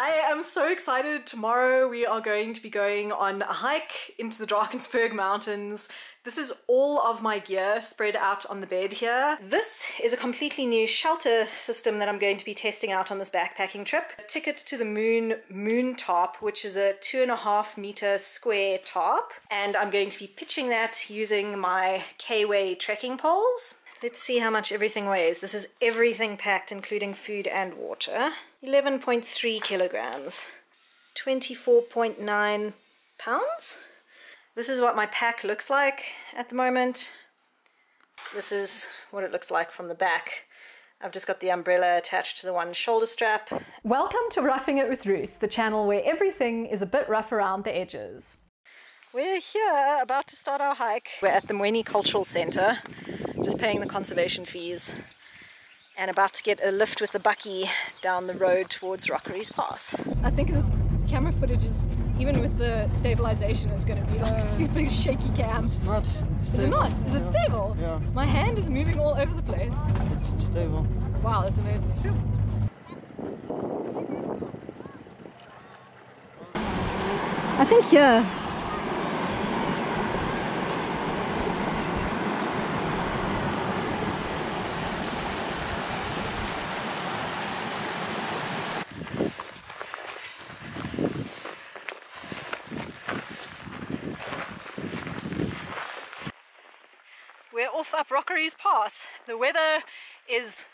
I am so excited. Tomorrow we are going to be going on a hike into the Drakensberg mountains. This is all of my gear spread out on the bed here. This is a completely new shelter system that I'm going to be testing out on this backpacking trip. A ticket to the moon top, which is a 2.5 meter square top. And I'm going to be pitching that using my K-Way trekking poles. Let's see how much everything weighs. This is everything packed, including food and water. 11.3 kilograms, 24.9 pounds. This is what my pack looks like at the moment. This is what it looks like from the back. I've just got the umbrella attached to the one shoulder strap. Welcome to Roughing It with Ruth, the channel where everything is a bit rough around the edges. We're here about to start our hike. We're at the Mnweni Cultural Centre, just paying the conservation fees, and about to get a lift with the bakkie down the road towards Rockeries Pass. I think this camera footage is, even with the stabilization, is going to be like super shaky cam. It's not. It's stable. Is it not? Is it stable? Yeah. My hand is moving all over the place. It's stable. Wow, that's amazing. I think here. We're off up Rockeries Pass. The weather is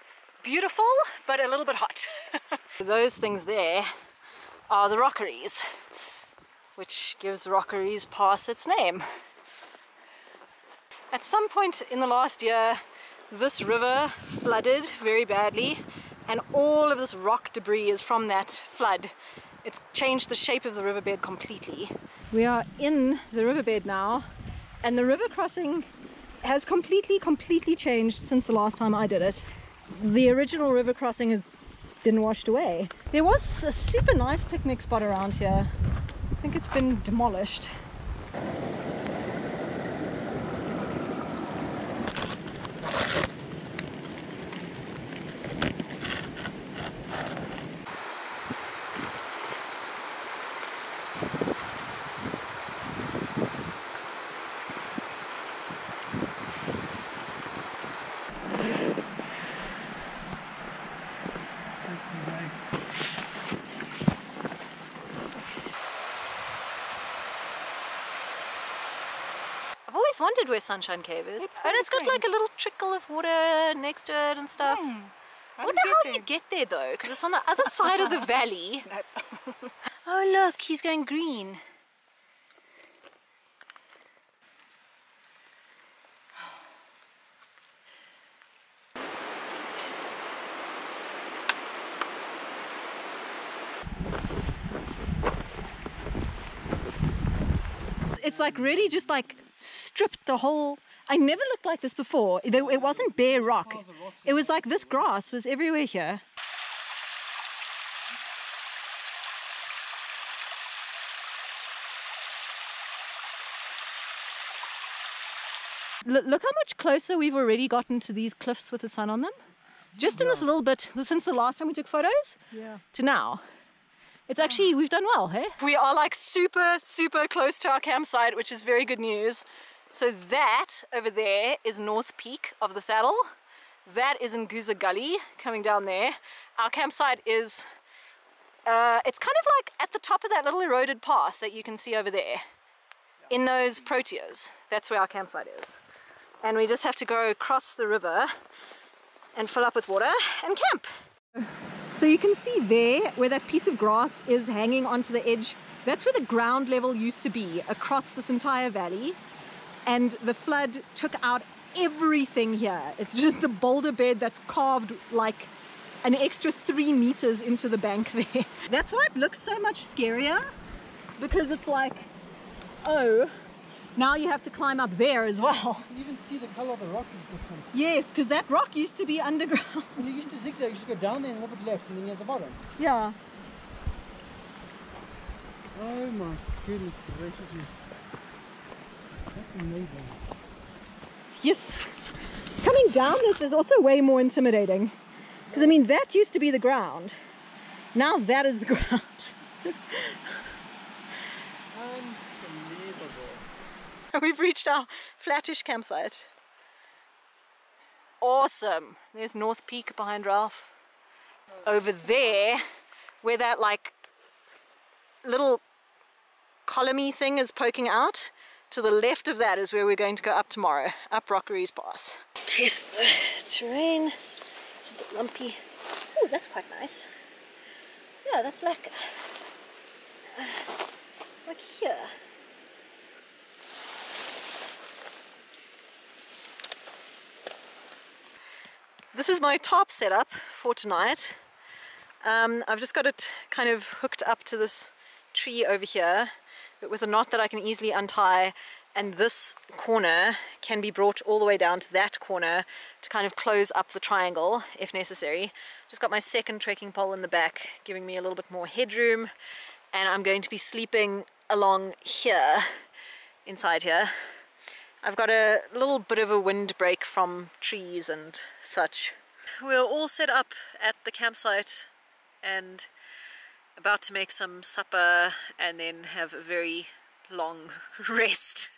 beautiful, but a little bit hot. Those things there are the Rockeries, which gives Rockeries Pass its name. At some point in the last year, this river flooded very badly, and all of this rock debris is from that flood. It's changed the shape of the riverbed completely. We are in the riverbed now, and the river crossing has completely changed since the last time I did it. The original river crossing has been washed away. There was a super nice picnic spot around here. I think it's been demolished. I've always wondered where Sunshine Cave is. And it's got like a little trickle of water next to it and stuff. I wonder how you get there though, because it's on the other side of the valley. Oh look, he's going green. It's like really just like stripped the whole. I never looked like this before. It wasn't bare rock. It was like this grass was everywhere here. Look how much closer we've already gotten to these cliffs with the sun on them. Just in this little bit, since the last time we took photos, to now. It's actually, we've done well, hey? We are like super close to our campsite, which is very good news. So that over there is North Peak of the Saddle. That is Nguza Gully coming down there. Our campsite is, it's kind of like at the top of that little eroded path that you can see over there. In those proteas, that's where our campsite is. And we just have to go across the river and fill up with water and camp. So you can see there where that piece of grass is hanging onto the edge. That's where the ground level used to be across this entire valley. And the flood took out everything here. It's just a boulder bed that's carved like an extra 3 meters into the bank there. That's why it looks so much scarier, because it's like, oh, now you have to climb up there as well. You even see the color of the rock is different. Yes, because that rock used to be underground. And you used to zigzag, you should go down there and a little bit left, and then you're at the bottom. Yeah. Oh my goodness gracious me. That's amazing. Yes. Coming down this is also way more intimidating. Because I mean, that used to be the ground. Now that is the ground. We've reached our flattish campsite. Awesome. There's North Peak behind Ralph. Over there, where that like little columny thing is poking out, to the left of that is where we're going to go up tomorrow, up Rockeries Pass. Test the terrain. It's a bit lumpy. Oh, that's quite nice. Yeah, that's like here. This is my top setup for tonight. I've just got it kind of hooked up to this tree over here, but with a knot that I can easily untie, and this corner can be brought all the way down to that corner to kind of close up the triangle if necessary. Just got my second trekking pole in the back, giving me a little bit more headroom, and I'm going to be sleeping along here, inside here. I've got a little bit of a windbreak from trees and such. We're all set up at the campsite and about to make some supper and then have a very long rest.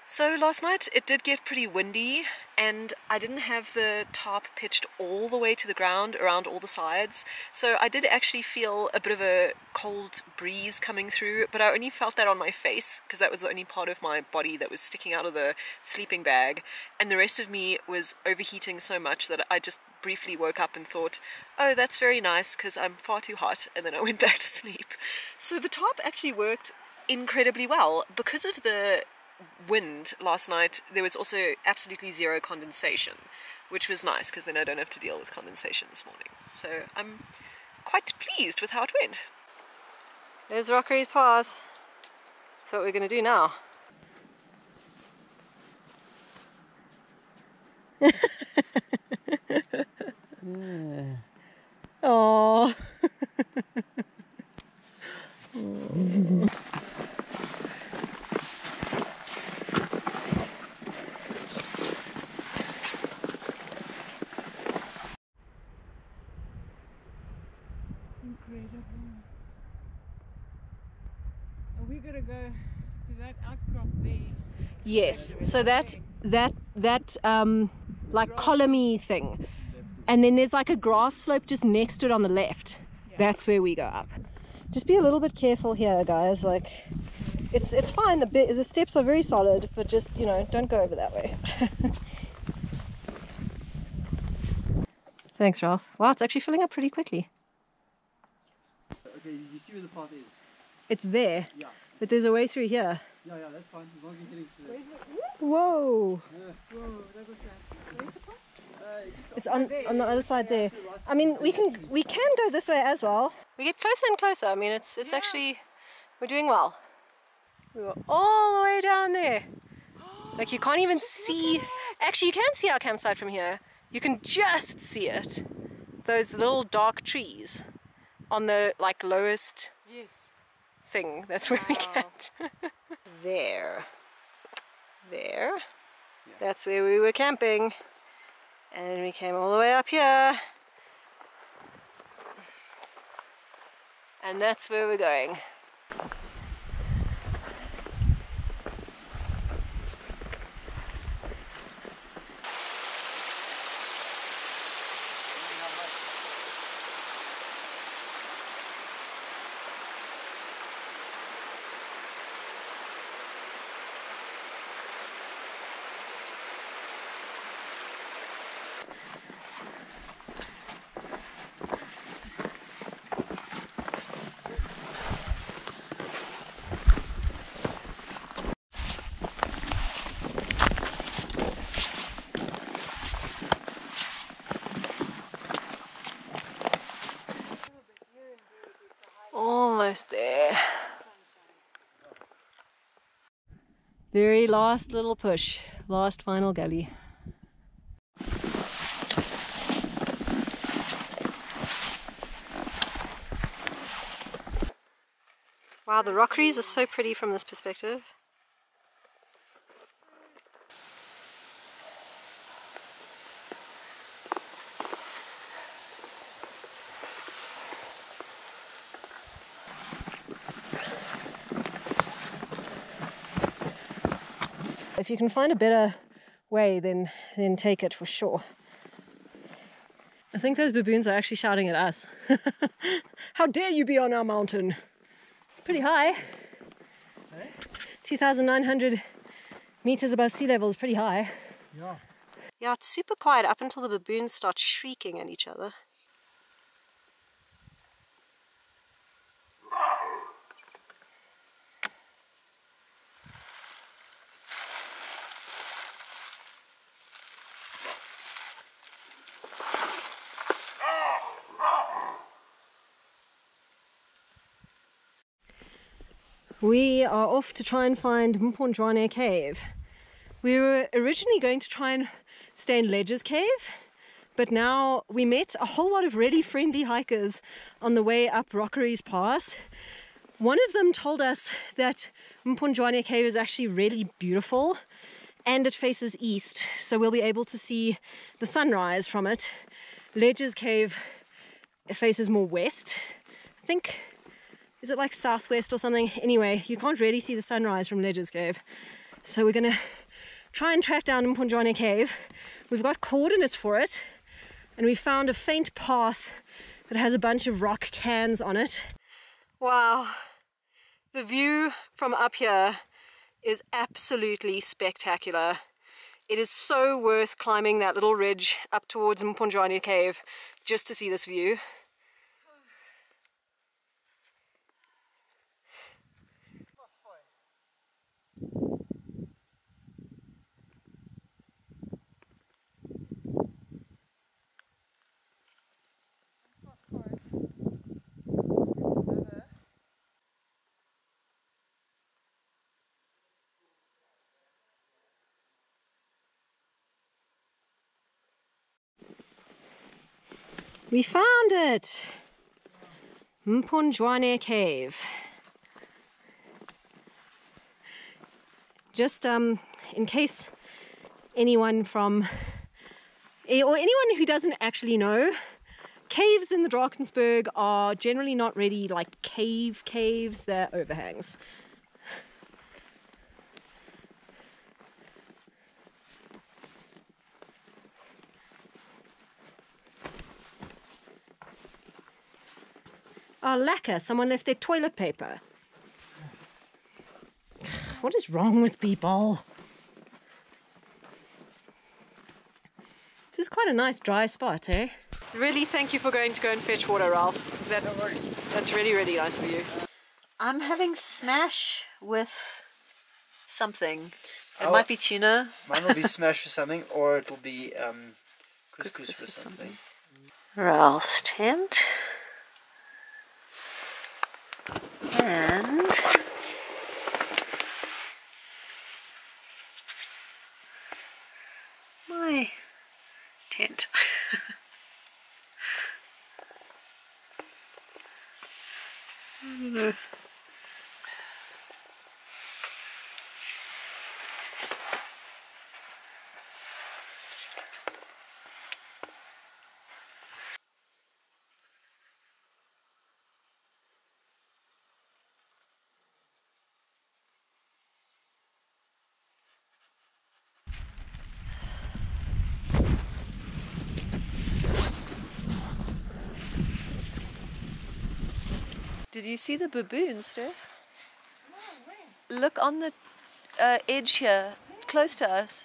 So last night it did get pretty windy and I didn't have the tarp pitched all the way to the ground around all the sides, so I did actually feel a bit of a cold breeze coming through, but I only felt that on my face because that was the only part of my body that was sticking out of the sleeping bag, and the rest of me was overheating so much that I just briefly woke up and thought, oh, that's very nice because I'm far too hot, and then I went back to sleep. So the tarp actually worked incredibly well. Because of the wind last night, there was also absolutely zero condensation, which was nice because then I don't have to deal with condensation this morning. So I'm quite pleased with how it went. There's Rockeries Pass. That's what we're going to do now. Yeah. Oh. Incredible. Are we gonna go to that outcrop there? Yes, so that like columny thing, and then there's like a grass slope just next to it on the left. That's where we go up. Just be a little bit careful here, guys. Like it's fine, the steps are very solid, but just, you know, don't go over that way. Thanks, Ralph. Wow, it's actually filling up pretty quickly. Okay, you see where the path is? It's there, Yeah. but there's a way through here. Yeah, that's fine. As long as you're getting to it. Whoa! Yeah. Whoa, that was nice. It's on the other side there. I mean, we can go this way as well. We get closer and closer. I mean, it's actually, we're doing well. We were all the way down there. Like you can't even see. Actually, you can see our campsite from here. You can just see it. Those little dark trees on the like lowest thing. That's where we get. There. Yeah. That's where we were camping. And we came all the way up here. And that's where we're going. Very last little push, last final gully. Wow, the Rockeries are so pretty from this perspective. If you can find a better way, then take it for sure. I think those baboons are actually shouting at us. How dare you be on our mountain? It's pretty high. 2,900 meters above sea level is pretty high. Yeah. Yeah, it's super quiet up until the baboons start shrieking at each other. We are off to try and find Mnweni Cave. We were originally going to try and stay in Ledger's Cave, but now we met a whole lot of really friendly hikers on the way up Rockeries Pass. One of them told us that Mnweni Cave is actually really beautiful and it faces east, so we'll be able to see the sunrise from it. Ledger's Cave faces more west, I think. Is it like southwest or something? Anyway, you can't really see the sunrise from Ledger's Cave. So we're gonna try and track down Mnweni Cave. We've got coordinates for it, and we found a faint path that has a bunch of rock cans on it. Wow, the view from up here is absolutely spectacular. It is so worth climbing that little ridge up towards Mnweni Cave just to see this view. We found it! Mnweni Cave. Just in case anyone from, or anyone who doesn't actually know, caves in the Drakensberg are generally not really like caves, they're overhangs. Oh, lacquer, someone left their toilet paper. What is wrong with people? This is quite a nice dry spot, eh? Really thank you for going and fetch water, Ralph. That's really, really nice of you. I'm having smash with something. It might be tuna. Mine will be smash with something, or it'll be couscous with something. Ralph's tent. And my tent. I don't know. Did you see the baboon, Steph? No, look on the edge here, close to us.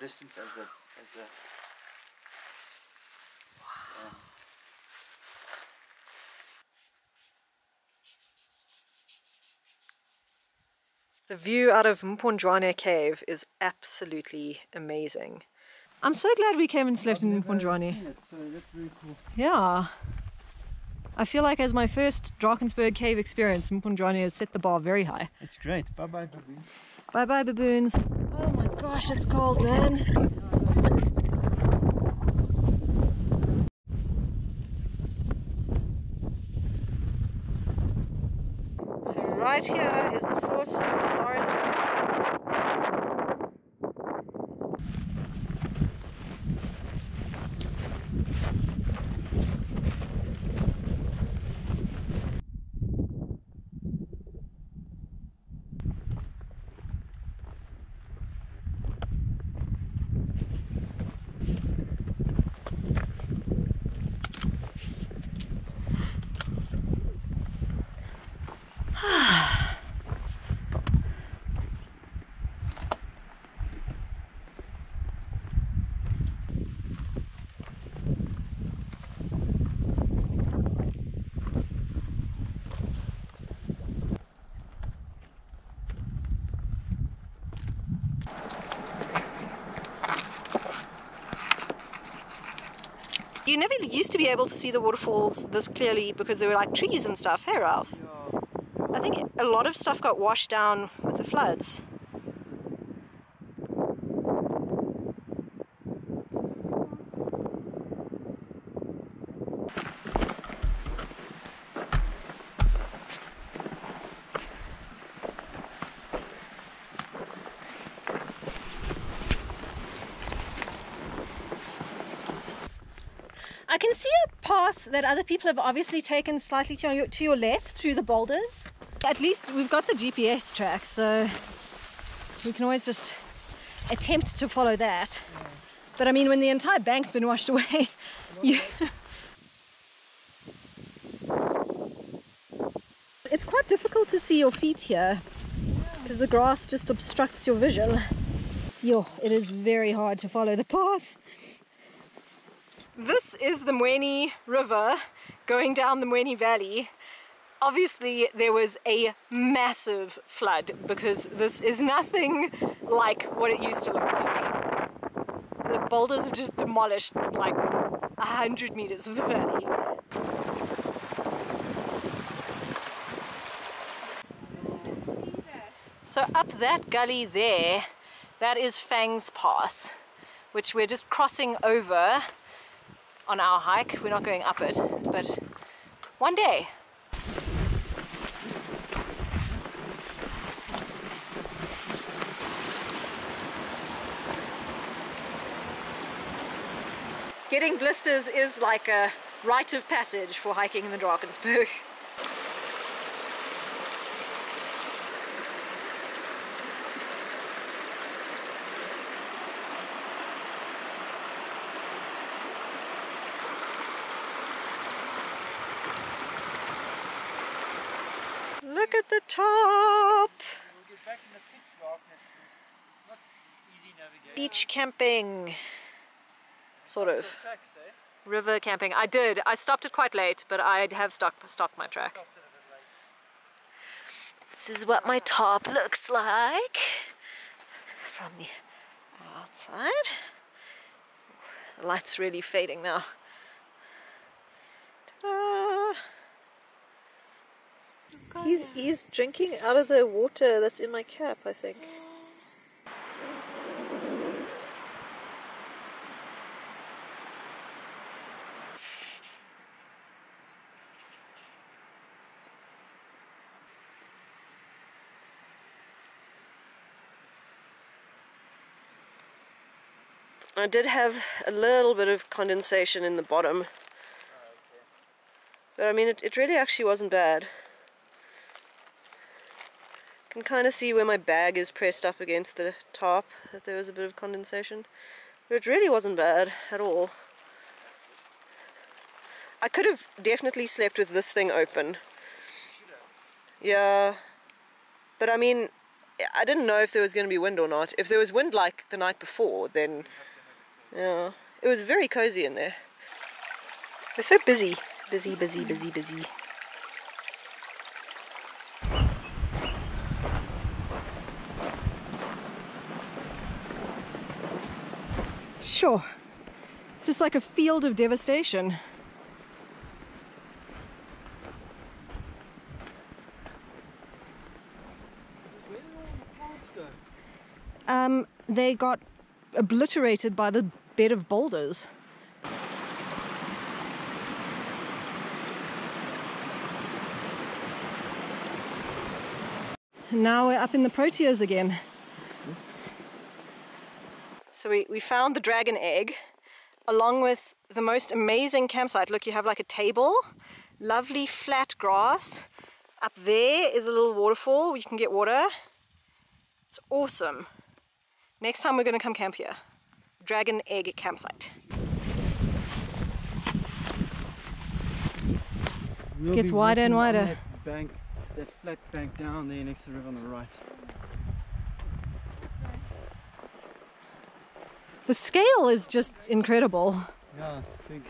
distance as the The view out of Mnweni Cave is absolutely amazing. I'm so glad we came and slept in Mnweni. So that's really cool. Yeah. I feel like as my first Drakensberg cave experience, Mnweni has set the bar very high. It's great. Bye bye, baboon. Bye bye, baboons. Oh my gosh, it's cold, man. So right here is the source of the orange. You never used to be able to see the waterfalls this clearly because there were like trees and stuff. Hey, Ralph? Yeah. I think a lot of stuff got washed down with the floods. I can see a path that other people have obviously taken slightly to your left through the boulders. At least we've got the GPS track, so we can always just attempt to follow that. Yeah. But I mean, when the entire bank's been washed away, it's quite difficult to see your feet here because the grass just obstructs your vision. Yo, it is very hard to follow the path. This is the Mnweni River going down the Mnweni Valley. Obviously there was a massive flood because this is nothing like what it used to look like. The boulders have just demolished like 100 meters of the valley. So up that gully there, that is Fangs Pass, which we're just crossing over on our hike. We're not going up it, but one day. Getting blisters is like a rite of passage for hiking in the Drakensberg. Look at the top! We'll get back in the pitch darkness. It's not easy navigating. Beach camping. Sort of. Tracks, eh? River camping. I did. I stopped it quite late, but I have stopped my track. Stopped it a bit late. This is what my top looks like from the outside. The light's really fading now. Ta-da! He's drinking out of the water that's in my cap, I think. I did have a little bit of condensation in the bottom. But I mean, it really actually wasn't bad. Can kind of see where my bag is pressed up against the top that there was a bit of condensation, but it really wasn't bad at all. I could have definitely slept with this thing open. Yeah, but I mean, I didn't know if there was going to be wind or not. If there was wind like the night before, then yeah, it was very cozy in there. They're so busy. Busy, busy, busy, busy. Sure. It's just like a field of devastation. Where did all the plants go? They got obliterated by the bed of boulders. Now we're up in the Proteas again. So we found the dragon egg along with the most amazing campsite. Look, you have like a table, lovely flat grass. Up there is a little waterfall where you can get water. It's awesome. Next time we're going to come camp here. Dragon egg campsite. It gets wider and wider. That bank, that flat bank down there next to the river on the right. The scale is just incredible. Yeah, it's big.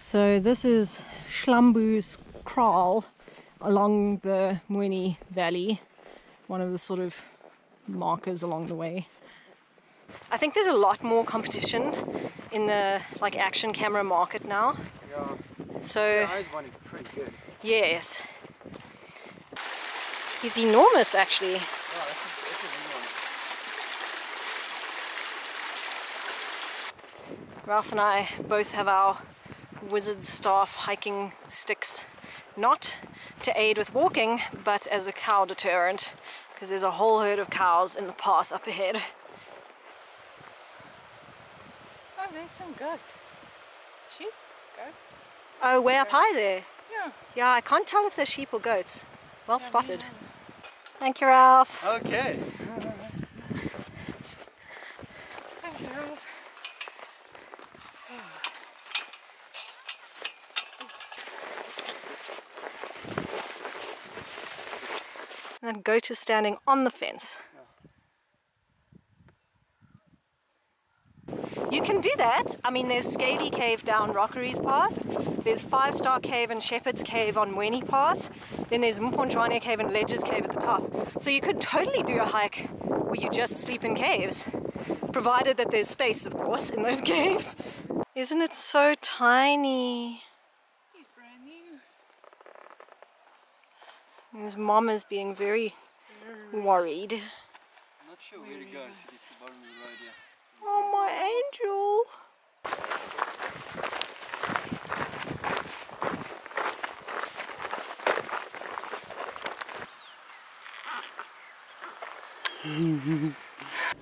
So this is Schlambu's kraal along the Mnweni Valley, one of the sort of markers along the way. I think there's a lot more competition in the like action camera market now. Yeah. So The eyes one is pretty good. yes, he's enormous actually. Oh, that's a big one. Ralph and I both have our wizard staff hiking sticks, not to aid with walking, but as a cow deterrent, because there's a whole herd of cows in the path up ahead. Oh, there's some goat. Sheep? Goat? Oh, way up high there. Yeah. Yeah, I can't tell if they're sheep or goats. Well spotted. Thank you, Ralph. Okay. Thank you, Ralph. And then goat is standing on the fence. You can do that. I mean, there's Scaly Cave down Rockeries Pass. There's 5-Star Cave and Shepherd's Cave on Mnweni Pass. Then there's Mnweni Cave and Ledges Cave at the top. So you could totally do a hike where you just sleep in caves. Provided that there's space, of course, in those caves. Isn't it so tiny? He's brand new. And his mom is being very worried. I'm not sure where to go to get to the bottom of the road here. Oh, my angel.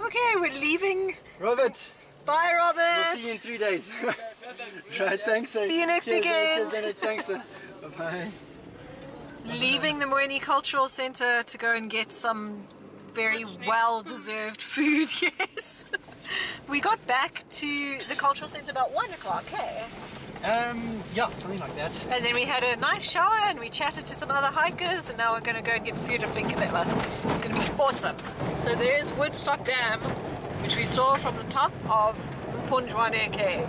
Okay, we're leaving. Robert! Bye, Robert. We'll see you in 3 days. Right, thanks. See you next weekend. Cheers, thanks. Bye-bye. Leaving the Mnweni Cultural Centre to go and get some very well-deserved food, yes. We got back to the Cultural Centre about 1 o'clock, hey? Yeah, something like that. And then we had a nice shower and we chatted to some other hikers, and now we're going to go and get food at Binkalella. It's going to be awesome. So there's Woodstock Dam, which we saw from the top of Mnweni Cave.